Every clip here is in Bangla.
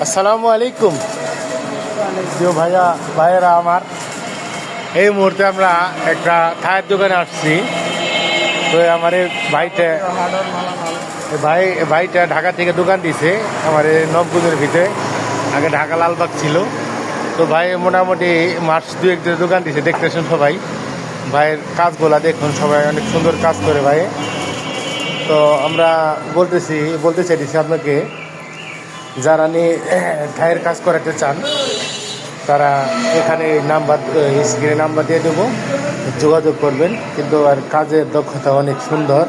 আসসালামু আলাইকুম প্রিয় ভাইয়েরা আমার। এই মুহূর্তে আমরা একটা চায়ের দোকানে আসছি। তো আমার এই ভাইটা ঢাকা থেকে দোকান দিছে আমার এই নবগুজের ভিতরে। আগে ঢাকা লালবাগ ছিল। তো ভাই মোটামুটি মাস দুয়েক ধরে দোকান দিছে, দেখতেছেন সবাই। ভাইয়ের কাজগুলা দেখুন, সবাই অনেক সুন্দর কাজ করে ভাই। তো আমরা বলতে চাইছি আপনাকে, যারা নিয়ে ঠাইয়ের কাজ করাতে চান তারা এখানে স্ক্রিনে নাম্বার দিয়ে দেবো, যোগাযোগ করবেন। কিন্তু আর কাজের দক্ষতা অনেক সুন্দর,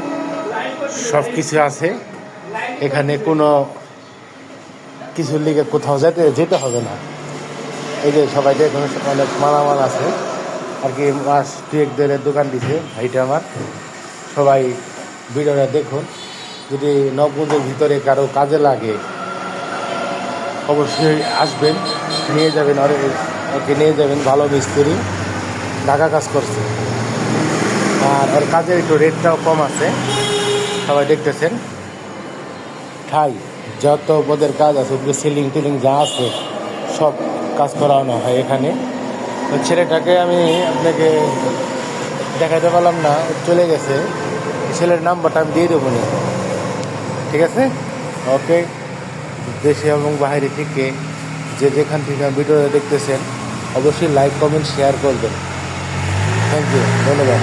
সব কিছু আছে এখানে, কোনো কিছুর লিগে কোথাও যেতে হবে না। এই যে সবাই দেখুন, অনেক মালামাল আছে আর কি। মাস দুয়েক ধরে দোকান দিছে ভাইটা আমার। সবাই ভিডিওটা দেখুন। যদি নবগঞ্জের ভিতরে কারো কাজে লাগে অবশ্যই আসবেন, নিয়ে যাবেন। ওকে নিয়ে যাবেন, ভালো মিস্ত্রি, ঢাকা কাজ করছে। আর ওর কাজের একটু রেটটাও কম আছে, সবাই দেখতেছেন। ঠাই যত পদের কাজ আছে, সিলিং টিলিং যা আছে সব কাজ করানো হয় এখানে। তো ছেলেটাকে আমি আপনাকে দেখাতে পারলাম না, চলে গেছে। ছেলের নাম্বারটা আমি দিয়ে দেবো না, ঠিক আছে? ওকে। দেশে এবং বাইরে থেকে যেখান থেকে ভিডিও দেখতেছেন অবশ্যই লাইক, কমেন্ট, শেয়ার করবেন। থ্যাংক ইউ, ধন্যবাদ।